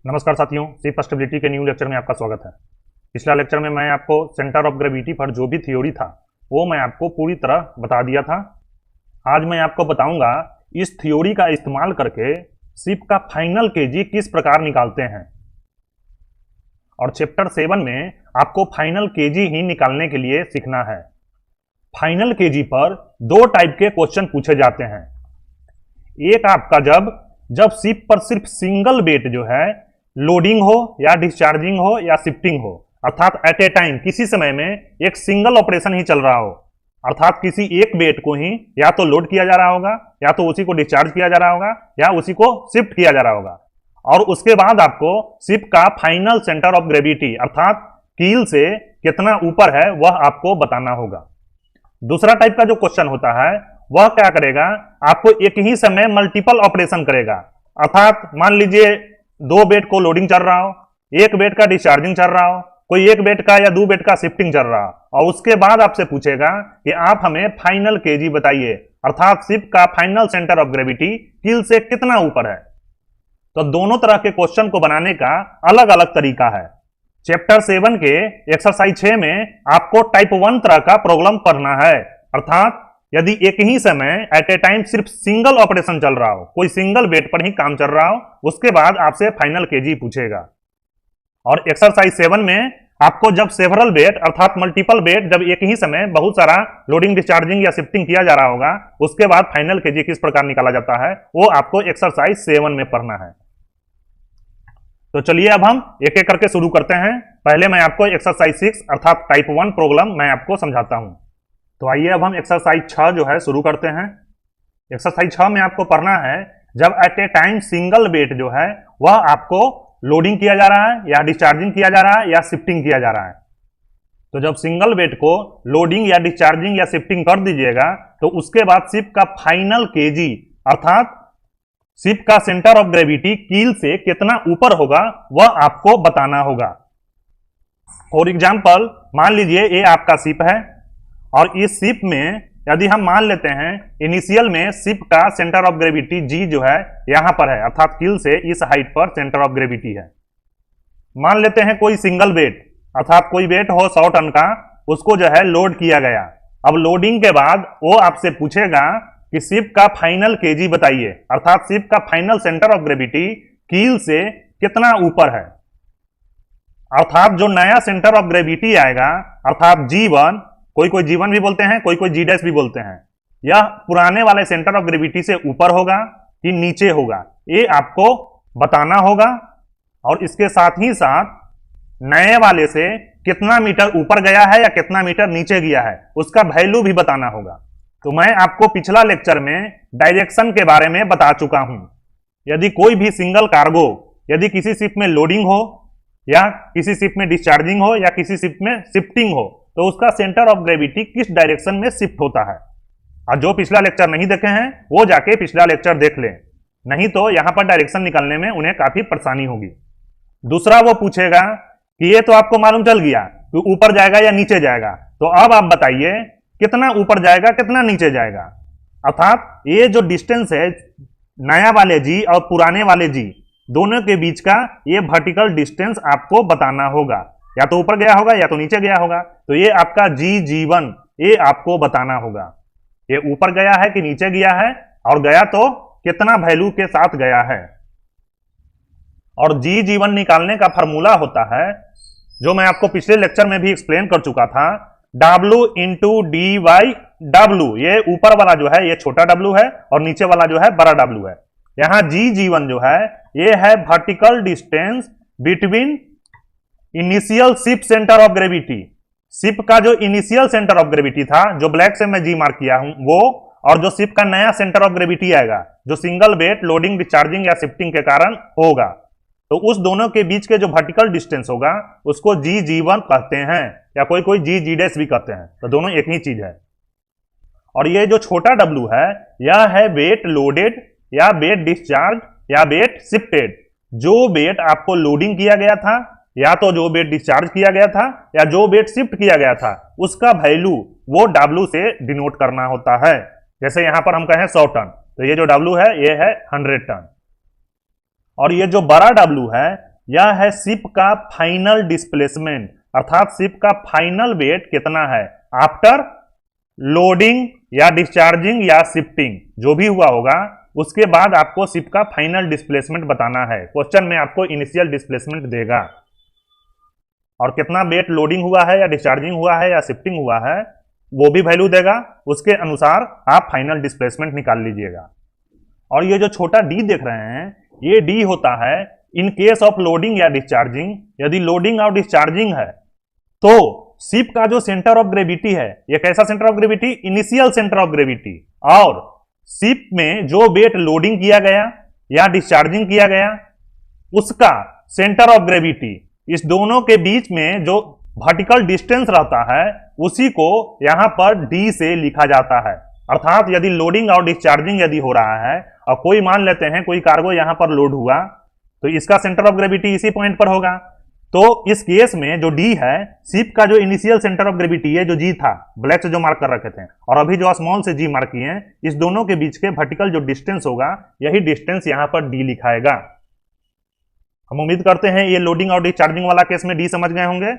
नमस्कार साथियों, ship stability के न्यू लेक्चर में आपका स्वागत है। पिछला लेक्चर में मैं आपको सेंटर ऑफ ग्रेविटी पर जो भी थ्योरी था वो मैं आपको पूरी तरह बता दिया था। आज मैं आपको बताऊंगा इस थ्योरी का इस्तेमाल करके शिप का फाइनल केजी किस प्रकार निकालते हैं। और चैप्टर 7 में आपको फाइनल केजी ही निकालने के लिए सीखना है। फाइनल केजी पर दो टाइप के क्वेश्चन पूछे जाते हैं। एक आपका जब शिप पर सिर्फ सिंगल वेट जो है लोडिंग हो या डिस्चार्जिंग हो या शिफ्टिंग हो, अर्थात एट ए टाइम किसी समय में एक सिंगल ऑपरेशन ही चल रहा हो, अर्थात किसी एक वेट को ही या तो लोड किया जा रहा होगा या तो उसी को डिस्चार्ज किया जा रहा होगा या उसी को शिफ्ट किया जा रहा होगा, और उसके बाद आपको शिप का फाइनल सेंटर ऑफ ग्रेविटी अर्थात कील से कितना ऊपर है वह आपको बताना होगा। दूसरा टाइप का जो क्वेश्चन होता है वह क्या करेगा, आपको एक ही समय मल्टीपल ऑपरेशन करेगा, अर्थात मान लीजिए दो बेड को लोडिंग चल रहा हो, एक बेड का डिस्चार्जिंग चल रहा हो, कोई एक बेड का या दो बेड का शिफ्टिंग चल रहा हो, और उसके बाद आपसे पूछेगा कि आप हमें फाइनल केजी बताइए, अर्थात शिप का फाइनल सेंटर ऑफ ग्रेविटी कील से कितना ऊपर है। तो दोनों तरह के क्वेश्चन को बनाने का अलग अलग तरीका है। चैप्टर 7 के एक्सरसाइज 6 में आपको टाइप 1 तरह का प्रॉब्लम पढ़ना है, अर्थात यदि एक ही समय एट ए टाइम सिर्फ सिंगल ऑपरेशन चल रहा हो, कोई सिंगल वेट पर ही काम चल रहा हो, उसके बाद आपसे फाइनल केजी पूछेगा। और एक्सरसाइज 7 में आपको जब सेवरल वेट अर्थात मल्टीपल वेट जब एक ही समय बहुत सारा लोडिंग डिस्चार्जिंग या शिफ्टिंग किया जा रहा होगा, उसके बाद फाइनल केजी किस प्रकार निकाला जाता है वो आपको एक्सरसाइज 7 में पढ़ना है। तो चलिए अब हम एक एक करके शुरू करते हैं। पहले मैं आपको एक्सरसाइज 6 अर्थात टाइप 1 प्रॉब्लम मैं आपको समझाता हूं। तो आइए अब हम एक्सरसाइज 6 जो है शुरू करते हैं। एक्सरसाइज 6 में आपको पढ़ना है जब at a time single weight जो है वह आपको लोडिंग किया जा रहा है या डिस्चार्जिंग किया जा रहा है या शिफ्टिंग किया जा रहा है। तो जब सिंगल वेट को लोडिंग या डिस्चार्जिंग या शिफ्टिंग कर दीजिएगा तो उसके बाद शिप का फाइनल केजी अर्थात शिप का सेंटर ऑफ ग्रेविटी कील से कितना ऊपर होगा वह आपको बताना होगा। फॉर एग्जाम्पल मान लीजिए ये आपका शिप है और इस शिप में यदि हम मान लेते हैं इनिशियल में शिप का सेंटर ऑफ ग्रेविटी जी जो है यहां पर है, अर्थात कील से इस हाइट पर सेंटर ऑफ ग्रेविटी है। मान लेते हैं कोई सिंगल वेट अर्थात कोई वेट हो 100 टन का, उसको जो है लोड किया गया। अब लोडिंग के बाद वो आपसे पूछेगा कि शिप का फाइनल केजी बताइए, अर्थात शिप का फाइनल सेंटर ऑफ ग्रेविटी कील से कितना ऊपर है, अर्थात जो नया सेंटर ऑफ ग्रेविटी आएगा अर्थात G1, कोई कोई G1 भी बोलते हैं, कोई कोई G' भी बोलते हैं, यह पुराने वाले सेंटर ऑफ ग्रेविटी से ऊपर होगा कि नीचे होगा ये आपको बताना होगा। और इसके साथ ही साथ नए वाले से कितना मीटर ऊपर गया है या कितना मीटर नीचे गया है उसका वैल्यू भी बताना होगा। तो मैं आपको पिछला लेक्चर में डायरेक्शन के बारे में बता चुका हूं। यदि कोई भी सिंगल कार्गो यदि किसी शिप में लोडिंग हो या किसी शिप में डिस्चार्जिंग हो या किसी शिप में शिफ्टिंग हो तो उसका सेंटर ऑफ ग्रेविटी किस डायरेक्शन में शिफ्ट होता है। और जो पिछला लेक्चर नहीं देखे हैं वो जाके पिछला लेक्चर देख लें, नहीं तो यहां पर डायरेक्शन निकालने में उन्हें काफी परेशानी होगी। दूसरा वो पूछेगा कि ये तो आपको मालूम चल गया कि ऊपर जाएगा या नीचे जाएगा, तो अब आप बताइए कितना ऊपर जाएगा कितना नीचे जाएगा, अर्थात ये जो डिस्टेंस है नया वाले जी और पुराने वाले जी दोनों के बीच का ये वर्टिकल डिस्टेंस आपको बताना होगा, या तो ऊपर गया होगा या तो नीचे गया होगा। तो ये आपका G1 ये आपको बताना होगा, ये ऊपर गया है कि नीचे गया है और गया तो कितना वैल्यू के साथ गया है। और G1 निकालने का फॉर्मूला होता है जो मैं आपको पिछले लेक्चर में भी एक्सप्लेन कर चुका था, W इंटू dy/W। ये ऊपर वाला जो है ये छोटा W है और नीचे वाला जो है बड़ा W है। यहां G1 जो है ये है vertical distance between initial ship centre of gravity, ship का जो इनिशियल सेंटर ऑफ ग्रेविटी था जो ब्लैक से मैं G मार्क किया हूं वो, और जो शिप का नया सेंटर ऑफ ग्रेविटी आएगा जो सिंगल वेट लोडिंग डिस्चार्जिंग या शिफ्टिंग के कारण होगा, तो उस दोनों के बीच के जो वर्टिकल डिस्टेंस होगा उसको G1 कहते हैं या कोई कोई G' भी कहते हैं, तो दोनों एक ही चीज है। और ये जो छोटा W है यह है वेट लोडेड या वेट डिस्चार्ज या वेट शिफ्टेड। जो वेट आपको लोडिंग किया गया था या तो जो वेट डिस्चार्ज किया गया था या जो वेट शिफ्ट किया गया था उसका वैल्यू वो W से डिनोट करना होता है। जैसे यहां पर हम कहें 100 टन, तो ये जो W है ये है 100 टन। और ये जो बड़ा W है यह है शिप का फाइनल डिस्प्लेसमेंट, अर्थात शिप का फाइनल वेट कितना है आफ्टर लोडिंग या डिस्चार्जिंग या शिफ्टिंग, जो भी हुआ होगा उसके बाद आपको शिप का फाइनल डिस्प्लेसमेंट बताना है। क्वेश्चन में आपको इनिशियल डिस्प्लेसमेंट देगा और कितना वेट लोडिंग हुआ है या डिस्चार्जिंग हुआ है या शिफ्टिंग हुआ है वो भी वैल्यू देगा, उसके अनुसार आप फाइनल डिस्प्लेसमेंट निकाल लीजिएगा। और ये जो छोटा डी देख रहे हैं, ये डी होता है इन केस ऑफ लोडिंग या डिस्चार्जिंग। यदि लोडिंग और डिस्चार्जिंग है तो शिप का जो सेंटर ऑफ ग्रेविटी है, ये कैसा centre of gravity, initial centre of gravity, और शिप में जो वेट लोडिंग किया गया या डिस्चार्जिंग किया गया उसका सेंटर ऑफ ग्रेविटी, इस दोनों के बीच में जो वर्टिकल डिस्टेंस रहता है उसी को यहां पर डी से लिखा जाता है। अर्थात यदि लोडिंग और डिस्चार्जिंग यदि हो रहा है और कोई मान लेते हैं कोई कार्गो यहां पर लोड हुआ तो इसका सेंटर ऑफ ग्रेविटी इसी पॉइंट पर होगा। तो इस केस में जो डी है, शिप का जो इनिशियल सेंटर ऑफ ग्रेविटी है, जो जी था ब्लैक से जो मार्क कर रखे थे और अभी जो स्मॉल से जी मार्क किए हैं, इस दोनों के बीच के वर्टिकल जो डिस्टेंस होगा यही डिस्टेंस यहां पर डी लिखाएगा। हम उम्मीद करते हैं ये लोडिंग और डिस्चार्जिंग वाला केस में डी समझ गए होंगे।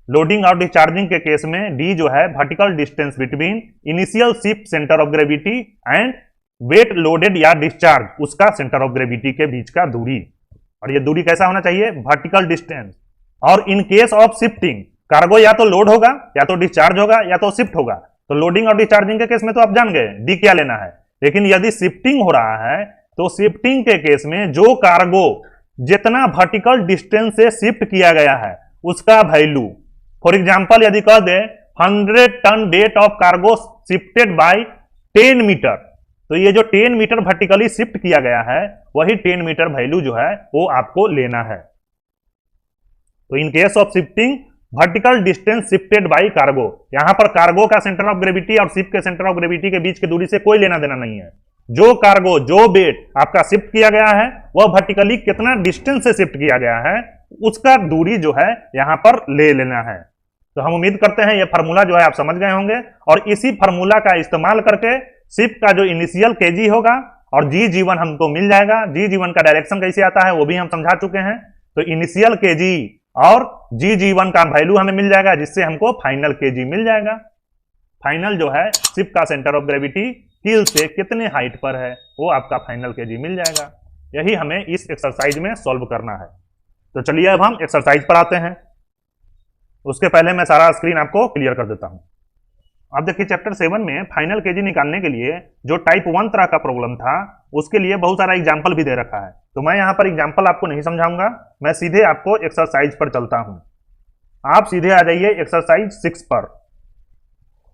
लोडिंग और डिस्चार्जिंग के केस में डी जो है vertical distance between initial ship centre of gravity and weight loaded या डिस्चार्ज, उसका सेंटर ऑफ ग्रेविटी के बीच का दूरी। और ये दूरी कैसा होना चाहिए, वर्टिकल डिस्टेंस। और इन केस ऑफ शिफ्टिंग, कार्गो या तो लोड होगा या तो डिस्चार्ज होगा या तो शिफ्ट होगा। तो लोडिंग और डिस्चार्जिंग के केस में तो आप जान गए डी क्या लेना है, लेकिन यदि शिफ्टिंग हो रहा है तो शिफ्टिंग के केस में जो कार्गो जितना वर्टिकल डिस्टेंस से शिफ्ट किया गया है उसका वैल्यू, फॉर एग्जांपल यदि कह दे 100 ton weight of cargo shifted by 10 metre, तो ये जो 10 मीटर वर्टिकली शिफ्ट किया गया है वही 10 मीटर वैल्यू जो है वो आपको लेना है। तो in case of shifting vertical distance shifted by cargo, यहां पर कार्गो का सेंटर ऑफ ग्रेविटी और शिप के सेंटर ऑफ ग्रेविटी के बीच की दूरी से कोई लेना देना नहीं है। जो कार्गो, जो वेट आपका शिफ्ट किया गया है वह वर्टिकली कितना डिस्टेंस से शिफ्ट किया गया है उसका दूरी जो है यहां पर ले लेना है। तो हम उम्मीद करते हैं यह फार्मूला जो है आप समझ गए होंगे और इसी फार्मूला का इस्तेमाल करके शिप का जो इनिशियल केजी होगा और जी जीवन हमको मिल जाएगा। जी जीवन का डायरेक्शन कैसे आता है वो भी हम समझा चुके हैं। तो इनिशियल केजी और जी जीवन का वैल्यू हमें मिल जाएगा जिससे हमको फाइनल केजी मिल जाएगा। फाइनल जो है शिप का सेंटर ऑफ ग्रेविटी कील से कितने हाइट पर है वो आपका फाइनल केजी मिल जाएगा। यही हमें इस एक्सरसाइज में सॉल्व करना है। तो चलिए अब हम एक्सरसाइज पर आते हैं। उसके पहले मैं सारा स्क्रीन आपको क्लियर कर देता हूं। अब देखिए चैप्टर 7 में फाइनल केजी निकालने के लिए जो टाइप 1 तरह का प्रॉब्लम था उसके लिए बहुत सारा एग्जाम्पल भी दे रखा है। तो मैं यहां पर एग्जाम्पल आपको नहीं समझाऊंगा, मैं सीधे आपको एक्सरसाइज पर चलता हूं। आप सीधे आ जाइए एक्सरसाइज 6 पर।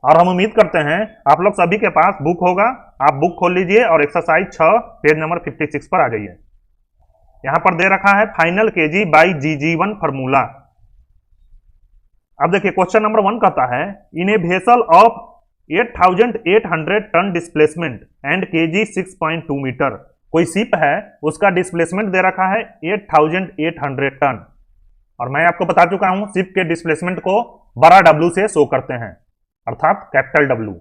और हम उम्मीद करते हैं आप लोग सभी के पास बुक होगा। आप बुक खोल लीजिए और एक्सरसाइज 6 पेज नंबर 56 पर आ जाइए। यहां पर दे रखा है final KG by G one formula. अब देखिए क्वेश्चन नंबर 1 कहता है in a vessel of 8800 ton displacement and KG 6.2 metre. कोई शिप है उसका डिस्प्लेसमेंट दे रखा है 8800 टन। और मैं आपको बता चुका हूं शिप के डिस्प्लेसमेंट को बड़ा डब्ल्यू से शो करते हैं अर्थात कैपिटल डब्ल्यू।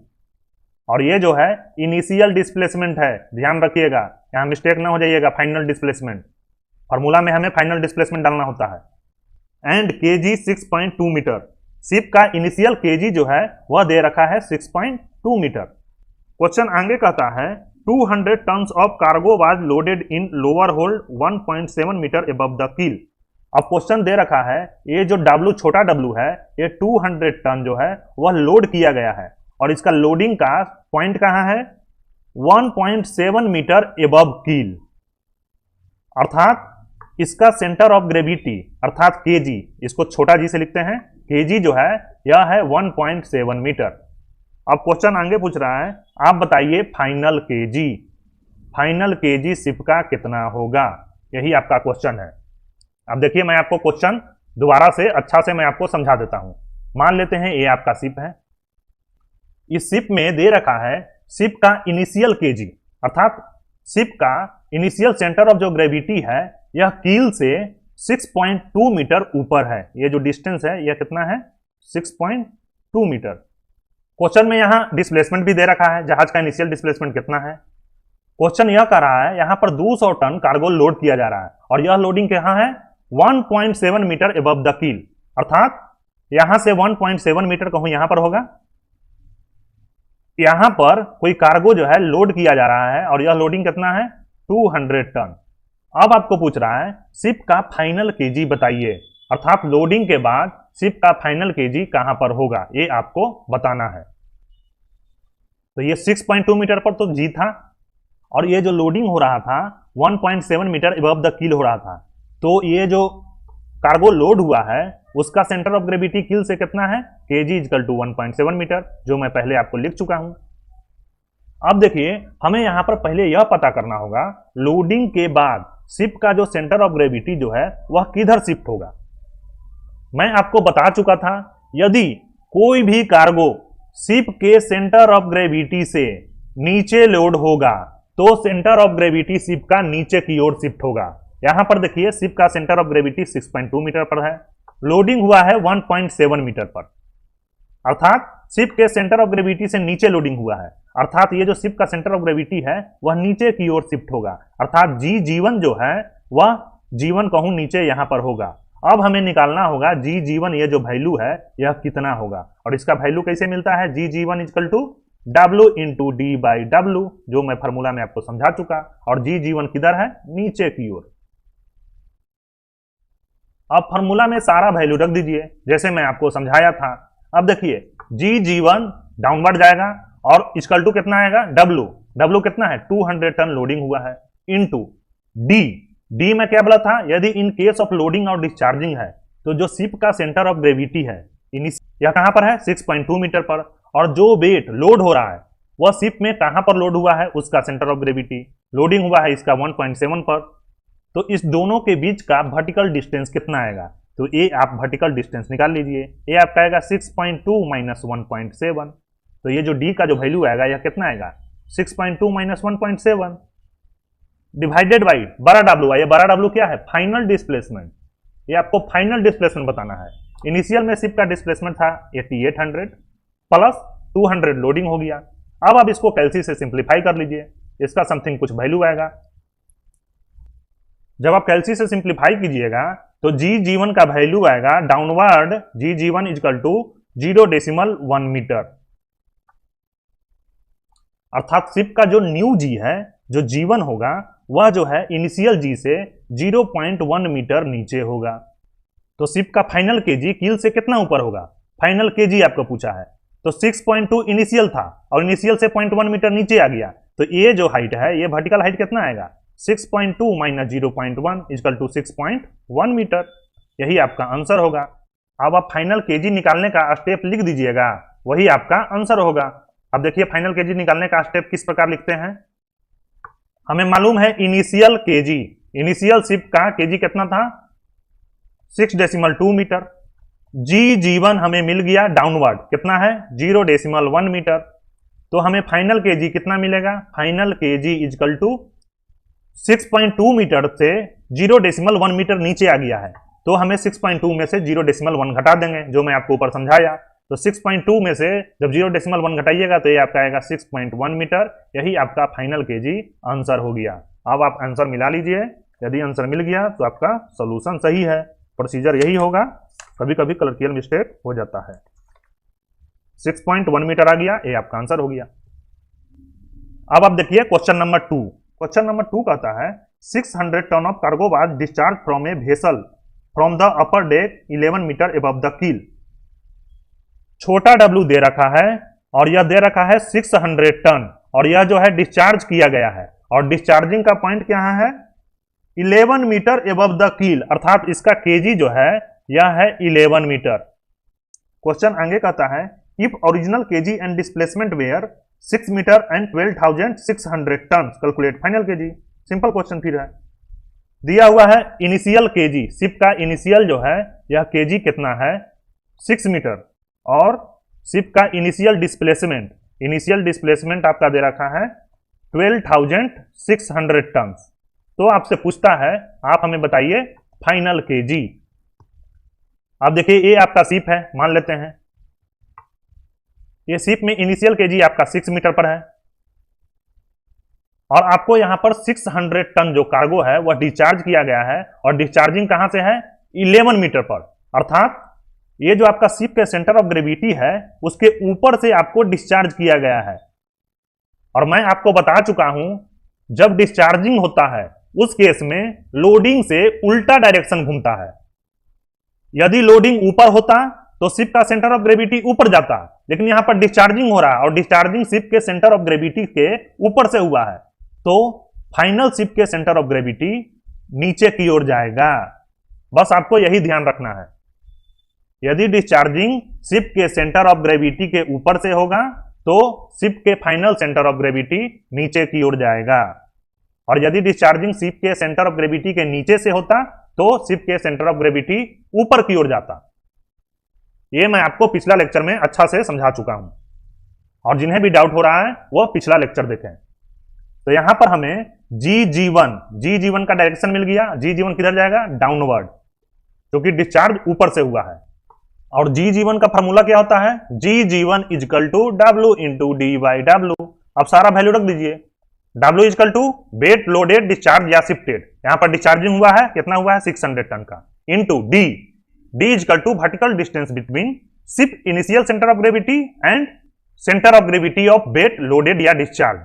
और ये जो है इनिशियल डिस्प्लेसमेंट है, ध्यान रखिएगा यहां मिस्टेक ना हो जाइएगा। फाइनल डिस्प्लेसमेंट फॉर्मूला में हमें फाइनल डिस्प्लेसमेंट डालना होता है। एंड केजी 6.2 मीटर, शिप का इनिशियल केजी जो है वह दे रखा है 6.2 मीटर। क्वेश्चन आगे कहता है 200 tons of cargo was loaded in lower hold 1.7 metre above the keel. अब क्वेश्चन दे रखा है ये जो डब्ल्यू छोटा डब्ल्यू है ये 200 टन जो है वह लोड किया गया है और इसका लोडिंग का पॉइंट कहां है 1.7 मीटर अबव कील। अर्थात इसका सेंटर ऑफ ग्रेविटी अर्थात केजी, इसको छोटा जी से लिखते हैं, केजी जो है यह है 1.7 मीटर। अब क्वेश्चन आगे पूछ रहा है आप बताइए final KG, final KG ship का कितना होगा, यही आपका क्वेश्चन है। अब देखिए मैं आपको क्वेश्चन दोबारा से अच्छा से मैं आपको समझा देता हूं। मान लेते हैं ये आपका शिप है, इस शिप में दे रखा है शिप का इनिशियल केजी अर्थात शिप का इनिशियल सेंटर ऑफ जो ग्रेविटी है यह कील से 6.2 मीटर ऊपर है। यह जो डिस्टेंस है यह कितना है 6.2 मीटर। क्वेश्चन में यहां डिस्प्लेसमेंट भी दे रखा है, जहाज का इनिशियल डिस्प्लेसमेंट कितना है। क्वेश्चन यह कर रहा है यहां पर 200 टन कार्गो लोड किया जा रहा है और यह लोडिंग कहां है 1.7 मीटर एबव द कील, अर्थात यहां से 1.7 मीटर कहूं यहां पर होगा। यहां पर कोई कार्गो जो है लोड किया जा रहा है और यह लोडिंग कितना है 200 टन। अब आपको पूछ रहा है शिप का फाइनल केजी बताइए, अर्थात लोडिंग के बाद शिप का फाइनल केजी कहां पर होगा ये आपको बताना है। तो ये 6.2 मीटर पर तो जी था और ये जो लोडिंग हो रहा था 1.7 मीटर एबव द कील हो रहा था। तो ये जो कार्गो लोड हुआ है उसका सेंटर ऑफ ग्रेविटी कील से कितना है kg इक्वल टू 1.7 मीटर, जो मैं पहले आपको लिख चुका हूं। अब देखिए हमें यहां पर पहले यह पता करना होगा लोडिंग के बाद शिप का जो सेंटर ऑफ ग्रेविटी जो है वह किधर शिफ्ट होगा। मैं आपको बता चुका था यदि कोई भी कार्गो शिप के सेंटर ऑफ ग्रेविटी से नीचे लोड होगा तो सेंटर ऑफ ग्रेविटी शिप का नीचे की ओर शिफ्ट होगा। यहां पर देखिए शिप का सेंटर ऑफ ग्रेविटी 6.2 मीटर पर है, लोडिंग हुआ है 1.7 मीटर पर, अर्थात शिप के सेंटर ऑफ ग्रेविटी से नीचे लोडिंग हुआ है, अर्थात ये जो शिप का सेंटर ऑफ ग्रेविटी है वह नीचे की ओर शिफ्ट होगा, अर्थात जी जीवन जो है वह जीवन कहूं नीचे यहां पर होगा। अब हमें निकालना होगा जी जीवन ये जो वैल्यू है यह कितना होगा, और इसका वैल्यू कैसे मिलता है G G one equal to W into D by W, जो मैं फॉर्मूला में आपको समझा चुका, और जी जीवन किधर है नीचे की ओर। अब फॉर्मूला में सारा वैल्यू रख दीजिए जैसे मैं आपको समझाया था। अब देखिए जी जीवन डाउनवर्ड जाएगा और इक्वल टू कितना आएगा W कितना है 200 टन लोडिंग हुआ है इनटू डी में क्या बोला था यदि इन केस ऑफ लोडिंग और डिस्चार्जिंग है तो जो शिप का सेंटर ऑफ ग्रेविटी है यह कहां पर है 6.2 मीटर पर, और जो वेट लोड हो रहा है वह शिप में कहां पर लोड हुआ है उसका सेंटर ऑफ ग्रेविटी लोडिंग हुआ है इसका 1.7 पर। तो इस दोनों के बीच का वर्टिकल डिस्टेंस कितना आएगा, तो ये आप वर्टिकल डिस्टेंस निकाल लीजिए, ये आपका आएगा 6.2 माइनस 1.7। तो ये जो डी का जो वैल्यू आएगा यह कितना आएगा 6.2 माइनस 1.7 डिवाइडेड बाई बड़ा डब्ल्यू। ये बड़ा डब्ल्यू क्या है फाइनल डिस्प्लेसमेंट, ये आपको फाइनल डिस्प्लेसमेंट बताना है। इनिशियल में शिप का डिस्प्लेसमेंट था 8800 प्लस 200 लोडिंग हो गया। अब आप इसको कैलसी से सिंप्लीफाई कर लीजिए, इसका समथिंग कुछ वैल्यू आएगा। जब आप कैलसी से सिंप्लीफाई कीजिएगा तो जी जीवन का वैल्यू आएगा downward ji G one equal to 0.1 metre, अर्थात शिप का जो न्यू जी है जो जीवन होगा वह जो है इनिशियल जी से 0.1 मीटर नीचे होगा। तो शिप का फाइनल केजी कील से कितना ऊपर होगा, फाइनल केजी आपको पूछा है, तो 6.2 इनिशियल था और इनिशियल से 0.1 मीटर नीचे आ गया, तो ये जो हाइट है ये वर्टिकल हाइट कितना आएगा 6.2 माइनस 0.1 इक्वल टू 6.1 मीटर, यही आपका आंसर होगा। अब आप फाइनल केजी निकालने का स्टेप लिख दीजिएगा, वही आपका आंसर होगा। अब देखिए फाइनल केजी निकालने का स्टेप किस प्रकार लिखते हैं। हमें मालूम है इनिशियल केजी, इनिशियल शिप का केजी कितना था 6.2 मीटर, जी जीवन हमें मिल गया डाउनवर्ड कितना है 0.1 मीटर, तो हमें फाइनल केजी कितना मिलेगा, final KG equal to 6.2 metre से 0.1 मीटर नीचे आ गया है, तो हमें 6.2 में से 0.1 घटा देंगे, जो मैं आपको ऊपर समझाया। तो 6.2 में से जब 0.1 घटाइएगा तो ये आपका आएगा 6.1 मीटर, यही आपका फाइनल केजी आंसर हो गया। अब आप आंसर मिला लीजिए, यदि आंसर मिल गया तो आपका सोल्यूशन सही है। प्रोसीजर यही होगा, कभी कभी कलर्कियल मिस्टेक हो जाता है। 6.1 मीटर आ गया, ये आपका आंसर हो गया। अब आप देखिए क्वेश्चन नंबर 2। क्वेश्चन नंबर 2 कहता है 600 ton of cargo was discharge from a vessel from the upper deck 11 metre above the keel. छोटा डब्ल्यू दे रखा है और यह दे रखा है 600 टन, और यह जो है डिस्चार्ज किया गया है, और डिस्चार्जिंग का पॉइंट क्या है 11 मीटर एबव द कील, अर्थात इसका केजी जो है यह है 11 मीटर। क्वेश्चन आगे कहता है if original KG and displacement were 6 metre and 12,600 ton calculate final KG. Simple question फिर है, दिया हुआ है इनिशियल केजी, शिप का इनिशियल जो है यह केजी कितना है 6 मीटर, और शिप का इनिशियल डिस्प्लेसमेंट आपका दे रखा है 12,600 टन। तो आपसे पूछता है आप हमें बताइए फाइनल केजी। आप देखिए ये आपका शिप है, मान लेते हैं ये शिप में इनिशियल केजी आपका 6 मीटर पर है, और आपको यहां पर 600 टन जो कार्गो है वह डिस्चार्ज किया गया है, और डिस्चार्जिंग कहां से है? 11 मीटर पर। अर्थात ये जो आपका शिप के सेंटर ऑफ ग्रेविटी है उसके ऊपर से आपको डिस्चार्ज किया गया है। और मैं आपको बता चुका हूं, जब डिस्चार्जिंग होता है उस केस में लोडिंग से उल्टा डायरेक्शन घूमता है। यदि लोडिंग ऊपर होता तो शिप का सेंटर ऑफ ग्रेविटी ऊपर जाता, लेकिन यहां पर डिस्चार्जिंग हो रहा है और डिस्चार्जिंग शिप के सेंटर ऑफ ग्रेविटी के ऊपर से हुआ है, तो फाइनल शिप के सेंटर ऑफ ग्रेविटी नीचे की ओर जाएगा। बस आपको यही ध्यान रखना है। यदि डिस्चार्जिंग शिप के सेंटर ऑफ ग्रेविटी के ऊपर से होगा तो शिप के फाइनल सेंटर ऑफ ग्रेविटी नीचे की ओर जाएगा, और यदि डिस्चार्जिंग शिप के सेंटर ऑफ ग्रेविटी के नीचे से होता तो शिप के सेंटर ऑफ ग्रेविटी ऊपर की ओर जाता। ये मैं आपको पिछला लेक्चर में अच्छा से समझा चुका हूं, और जिन्हें भी डाउट हो रहा है वो पिछला लेक्चर देखें। तो यहां पर हमें जी जीवन का डायरेक्शन मिल गया। जी जीवन किधर जाएगा? डाउनवर्ड, क्योंकि डिस्चार्ज ऊपर से हुआ है। और जी जीवन का फॉर्मूला क्या होता है? G G one equal to W into D by W. अब सारा वैल्यू रख दीजिए। W equal to weight loaded discharge या शिफ्टेड, यहां पर डिस्चार्जिंग हुआ है, कितना हुआ है? 600 टन का, into D equal to vertical distance between ship initial centre of gravity and centre of gravity of weight loaded या डिस्चार्ज।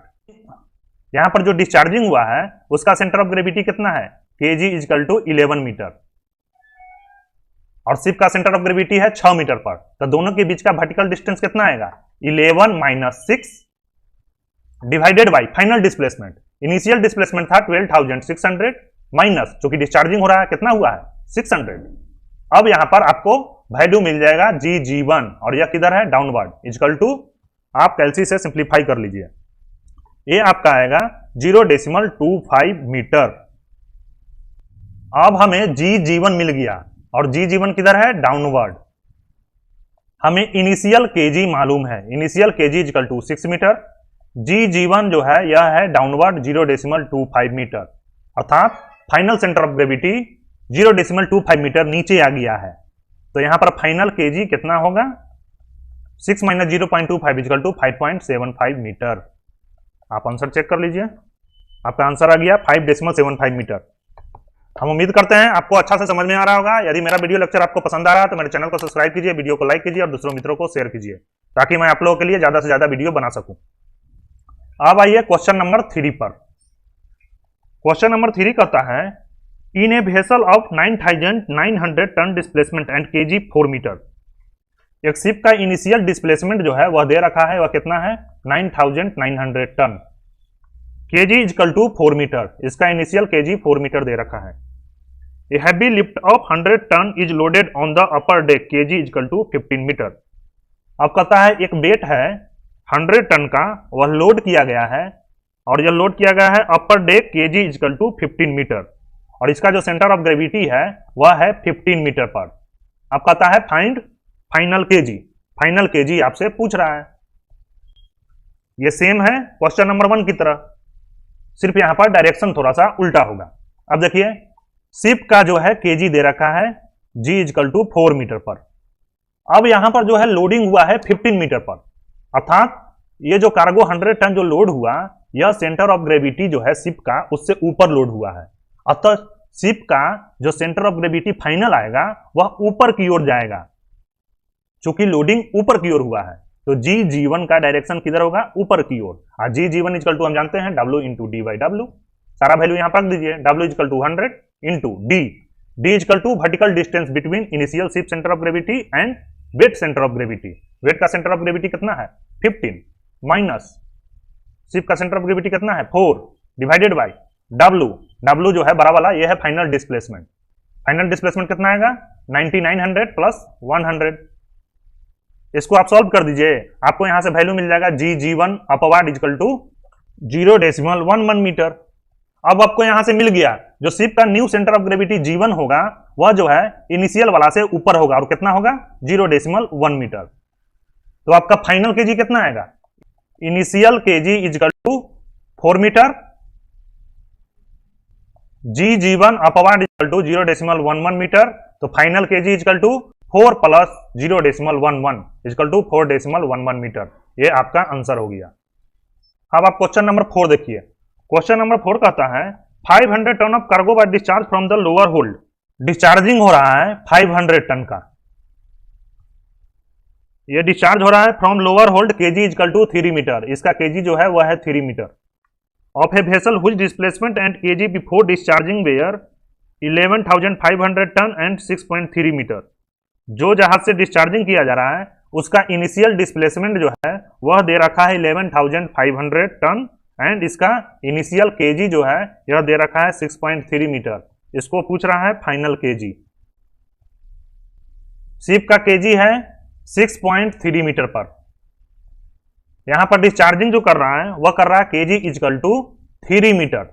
यहां पर जो डिस्चार्जिंग हुआ है उसका सेंटर ऑफ ग्रेविटी कितना है? केजी इजकल टू 11 मीटर, और शिप का सेंटर ऑफ ग्रेविटी है 6 मीटर पर। तो दोनों के बीच का वर्टिकल डिस्टेंस कितना आएगा? 11 minus 6 divided by final displacement. Initial displacement था 12,600 माइनस, जो कि डिस्चार्जिंग हो रहा है, कितना हुआ है? 600। अब यहां पर आपको वैल्यू मिल जाएगा जी जी1, और यह किधर है? डाउनवर्ड, इजकल टू, आप कैलसी से सिंप्लीफाई कर लीजिए, ये आपका आएगा 0.25 मीटर। अब हमें जी जीवन मिल गया, और जी जीवन किधर है? डाउनवर्ड। हमें इनिशियल केजी मालूम है, initial KG equal to 6 metre. G G one जो है यह है डाउनवर्ड 0.25 मीटर, अर्थात final centre of gravity 0.25 metre नीचे आ गया है। तो यहां पर फाइनल केजी कितना होगा? 6 माइनस 0.25 इजकल टू 5.75 मीटर। आप आंसर चेक कर लीजिए, आपका आंसर आ गया 5.75 मीटर। हम उम्मीद करते हैं आपको अच्छा से समझ में आ रहा होगा। यदि मेरा वीडियो लेक्चर आपको पसंद आ रहा है तो मेरे चैनल को सब्सक्राइब कीजिए, वीडियो को लाइक कीजिए और दूसरों मित्रों को शेयर कीजिए, ताकि मैं आप लोगों के लिए ज्यादा से ज्यादा वीडियो बना सकूं। अब आइए क्वेश्चन नंबर 3 पर। क्वेश्चन नंबर 3 कहता है, in a vessel of 9,900 ton displacement and KG 4 metre. एक शिप का इनिशियल डिस्प्लेसमेंट जो है वह दे रखा है, वह कितना है? 9,900 ton. KG equal to 4 metre, इसका इनिशियल केजी 4 मीटर दे रखा है। A heavy lift of 100 ton is loaded on the upper deck, KG equal to 15 metre. अब कहता है एक वेट है 100 टन का, वह लोड किया गया है, और यह लोड किया गया है upper deck, KG equal to 15 metre, और इसका जो सेंटर ऑफ ग्रेविटी है वह है 15 मीटर पर। अब कहता है find final KG. Final KG आपसे पूछ रहा है। यह सेम है क्वेश्चन नंबर 1 की तरह, सिर्फ यहां पर डायरेक्शन थोड़ा सा उल्टा होगा। अब देखिए, शिप का जो है केजी दे रखा है जी इजकल टू 4 मीटर पर। अब यहां पर जो है लोडिंग हुआ है 15 मीटर पर, अर्थात ये जो कार्गो 100 टन जो लोड हुआ, यह सेंटर ऑफ ग्रेविटी जो है शिप का उससे ऊपर लोड हुआ है। अतः शिप का जो सेंटर ऑफ ग्रेविटी फाइनल आएगा वह ऊपर की ओर जाएगा, चूंकि लोडिंग ऊपर की ओर हुआ है। तो जी जीवन का डायरेक्शन किधर होगा? ऊपर की ओर। जी जीवन इजकल टू हम जानते हैं W into D by W. सारा वैल्यू यहां पर रख दीजिए। W equal to 100 into D equal to vertical distance between initial ship centre of gravity and weight centre of gravity. Weight का सेंटर ऑफ ग्रेविटी कितना है? 15 माइनस शिप का centre of gravity कितना है? 4 डिवाइडेड बाई डब्ल्यू जो है बड़ा वाला, यह है फाइनल डिस्प्लेसमेंट। फाइनल डिस्प्लेसमेंट कितना आएगा? 9900 प्लस 100। इसको आप सॉल्व कर दीजिए, आपको यहां से वैल्यू मिल जाएगा जी G one upward equal to 0.11 metre. अब आपको यहां से मिल गया जो शिप का न्यू सेंटर ऑफ ग्रेविटी जीवन होगा वह जो है इनिशियल वाला से ऊपर होगा, और कितना होगा? 0.1 मीटर। तो आपका फाइनल केजी कितना आएगा? Initial KG equal to 4 metre, G G one upward equal to 0.11 metre. तो final KG equal to 4 plus 0.11 equal to 4.11 metre. ये आपका आंसर हो गया। अब आप क्वेश्चन नंबर 4 देखिए। क्वेश्चन नंबर 4 कहता है 500 ton of cargo by discharge from the lower hold. Discharging हो रहा है 500 टन का, ये डिस्चार्ज हो रहा है from lower hold KG equal to 3 metre. इसका केजी जो है वह है 3 metre. Of a vessel whose displacement and KG before discharging were 11,500 ton and 6.3 metre. जो जहाज से डिस्चार्जिंग किया जा रहा है उसका इनिशियल डिस्प्लेसमेंट जो है वह दे रखा है 11,500 टन एंड इसका इनिशियल केजी जो है यह दे रखा है 6.3 मीटर। इसको पूछ रहा है फाइनल केजी। शिप का केजी है 6.3 मीटर पर। यहां पर डिस्चार्जिंग जो कर रहा है वह कर रहा है KG equal to 3 metre.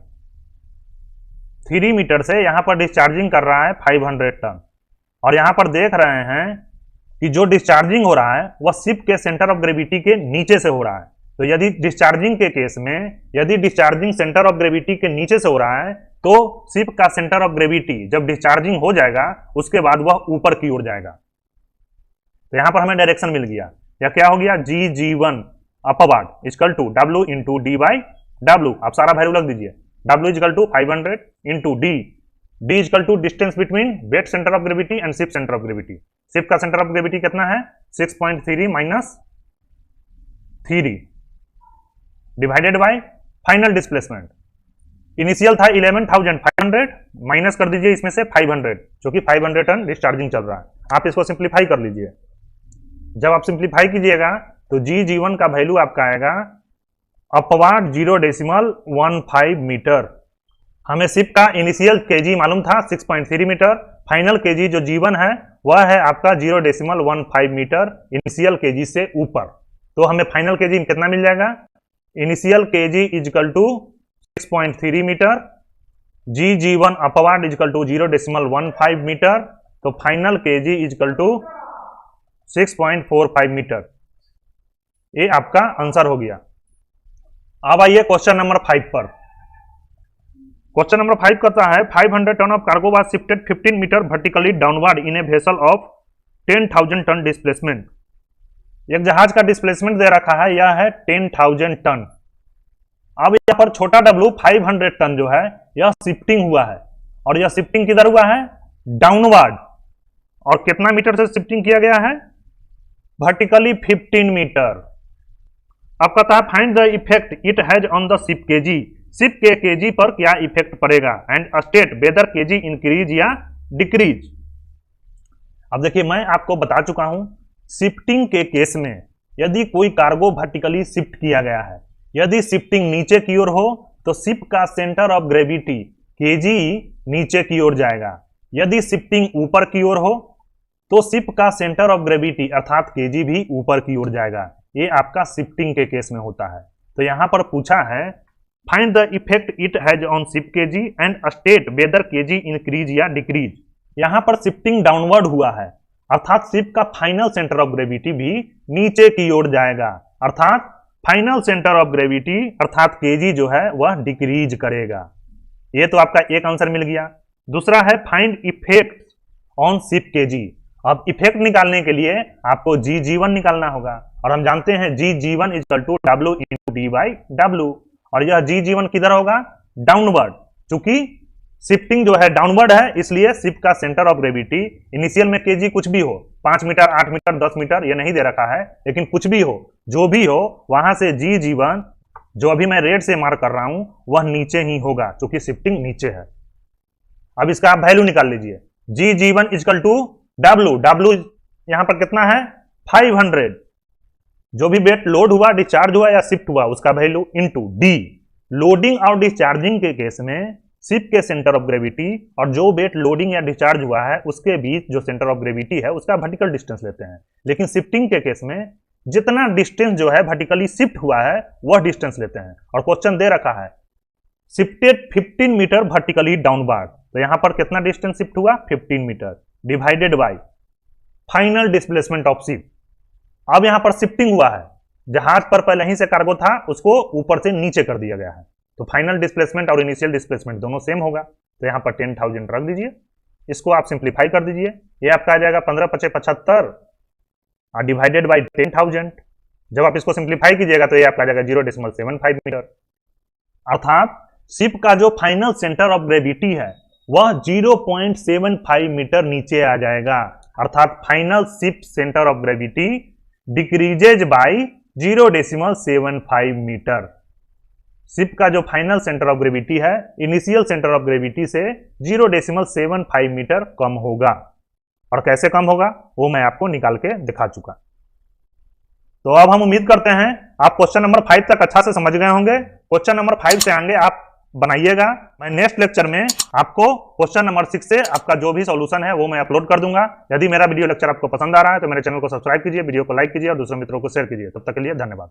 3 metre से यहां पर डिस्चार्जिंग कर रहा है 500 टन। और यहां पर देख रहे हैं कि जो डिस्चार्जिंग हो रहा है वह शिप के सेंटर ऑफ ग्रेविटी के नीचे से हो रहा है। तो यदि डिस्चार्जिंग के केस में यदि डिस्चार्जिंग सेंटर ऑफ ग्रेविटी के नीचे से हो रहा है तो शिप का सेंटर ऑफ ग्रेविटी जब डिस्चार्जिंग हो जाएगा उसके बाद वह ऊपर की ओर जाएगा। तो यहां पर हमें डायरेक्शन मिल गया। या क्या हो गया, G G one upward equal to W into D by W. आप सारा वैल्यू लग दीजिए। W equal to 500 into D, D equal to distance between weight centre of gravity and ship centre of gravity. Ship का centre of gravity कितना है 6.3 minus 3 divided by final displacement. Initial था 11,500 minus कर दीजिए इसमें से 500, जो कि 500 टन डिस्चार्जिंग चल रहा है। आप इसको सिंप्लीफाई कर लीजिए। जब आप सिंप्लीफाई कीजिएगा तो जी जीवन का वैल्यू आपका आएगा अपवार्ड 0.15 मीटर। हमें शिप का इनिशियल केजी मालूम था 6.3 मीटर, फाइनल केजी जो जीवन है वह है आपका 0.15 मीटर इनिशियल केजी से ऊपर। तो हमें फाइनल केजी कितना मिल जाएगा, initial KG equal to 6.3 metre, G G one upward equal to 0.15 metre. तो final KG equal to 6.45 metre. ये आपका आंसर हो गया। अब आइए क्वेश्चन नंबर 5 पर। क्वेश्चन नंबर 5 कहता है 500 ton of cargo was shifted 15 metre vertically downward in a vessel of 10,000 ton displacement. एक जहाज का डिस्प्लेसमेंट दे रखा है, यह है 10,000 टन। अब यहां पर छोटा डब्ल्यू 500 टन जो है यह शिफ्टिंग हुआ है, और यह शिफ्टिंग किधर हुआ है, डाउनवर्ड। और कितना मीटर से शिफ्टिंग किया गया है, वर्टिकली 15 मीटर। अब कहता है find the effect it has on the ship KG. Ship के केजी पर क्या इफेक्ट पड़ेगा and state whether KG increase या डिक्रीज। अब देखिए मैं आपको बता चुका हूं, शिफ्टिंग के केस में यदि कोई कार्गो वर्टिकली शिफ्ट किया गया है, यदि शिफ्टिंग नीचे की ओर हो तो शिप का सेंटर ऑफ ग्रेविटी केजी नीचे की ओर जाएगा। यदि शिफ्टिंग ऊपर की ओर हो तो शिप का सेंटर ऑफ ग्रेविटी अर्थात केजी भी ऊपर की ओर जाएगा। ये आपका शिफ्टिंग के केस में होता है। तो यहां पर पूछा है find the effect it has on ship KG and state whether KG increase या डिक्रीज। यहां पर शिफ्टिंग डाउनवर्ड हुआ है, अर्थात शिप का फाइनल सेंटर ऑफ ग्रेविटी भी नीचे की ओर जाएगा, अर्थात फाइनल सेंटर ऑफ ग्रेविटी अर्थात केजी जो है वह डिक्रीज करेगा। ये तो आपका एक आंसर मिल गया। दूसरा है find effect on ship KG. अब इफेक्ट निकालने के लिए आपको जी जीवन निकालना होगा, और हम जानते हैं G G one equal to W into D by W. और यह जी जीवन किधर होगा, डाउनवर्ड। चूंकि शिफ्टिंग जो है डाउनवर्ड है इसलिए शिप का सेंटर ऑफ ग्रेविटी इनिशियल में केजी कुछ भी हो, 5 मीटर 8 मीटर 10 मीटर ये नहीं दे रखा है, लेकिन कुछ भी हो जो भी हो वहां से जी जीवन जो अभी मैं रेड से मार्क कर रहा हूं वह नीचे ही होगा, क्योंकि शिफ्टिंग नीचे है। अब इसका आप वैल्यू निकाल लीजिए। जी G one equal to W, W यहां पर कितना है 500, जो भी वेट लोड हुआ डिस्चार्ज हुआ या शिफ्ट हुआ उसका वैल्यू इंटू डी। लोडिंग और डिस्चार्जिंग के केस में शिप के सेंटर ऑफ ग्रेविटी और जो वेट लोडिंग या डिस्चार्ज हुआ है उसके बीच जो सेंटर ऑफ ग्रेविटी है उसका वर्टिकल डिस्टेंस लेते हैं, लेकिन शिफ्टिंग के केस में जितना डिस्टेंस जो है वर्टिकली शिफ्ट हुआ है वह डिस्टेंस लेते हैं। और क्वेश्चन दे रखा है शिफ्टेड 15 मीटर वर्टिकली डाउनवर्ड, तो यहां पर कितना डिस्टेंस शिफ्ट हुआ 15 metre divided by final displacement of ship. अब यहां पर शिफ्टिंग हुआ है, जहाज पर पहले ही से कार्गो था उसको ऊपर से नीचे कर दिया गया है, तो फाइनल डिस्प्लेसमेंट और इनिशियल डिस्प्लेसमेंट दोनों सेम होगा। तो यहां पर 10,000 रख दीजिए, इसको आप सिंप्लीफाई कर दीजिए। ये आपका आ जाएगा 15 × 75 और डिवाइडेड बाई 10,000। जब आप इसको सिंप्लीफाई कीजिएगा तो ये आपका आ जाएगा 0.75 मीटर, अर्थात शिप का जो फाइनल सेंटर ऑफ ग्रेविटी है वह 0.75 मीटर नीचे आ जाएगा, अर्थात final ship centre of gravity decreases by 0.75 metre. Ship का जो फाइनल सेंटर ऑफ ग्रेविटी है इनिशियल सेंटर ऑफ ग्रेविटी से 0.75 मीटर कम होगा। और कैसे कम होगा वो मैं आपको निकाल के दिखा चुका। तो अब हम उम्मीद करते हैं आप क्वेश्चन नंबर 5 तक अच्छा से समझ गए होंगे। क्वेश्चन नंबर 5 से आगे आप बनाइएगा। मैं नेक्स्ट लेक्चर में आपको क्वेश्चन नंबर 6 से आपका जो भी सॉल्यूशन है वो मैं अपलोड कर दूंगा। यदि मेरा वीडियो लेक्चर आपको पसंद आ रहा है तो मेरे चैनल को सब्सक्राइब कीजिए, वीडियो को लाइक कीजिए और दूसरे मित्रों को शेयर कीजिए। तब तक के लिए धन्यवाद।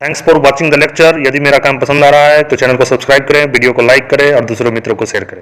Thanks for watching the lecture. यदि मेरा काम पसंद आ रहा है तो चैनल को सब्सक्राइब करें, वीडियो को लाइक करें और दूसरे मित्रों को शेयर करें।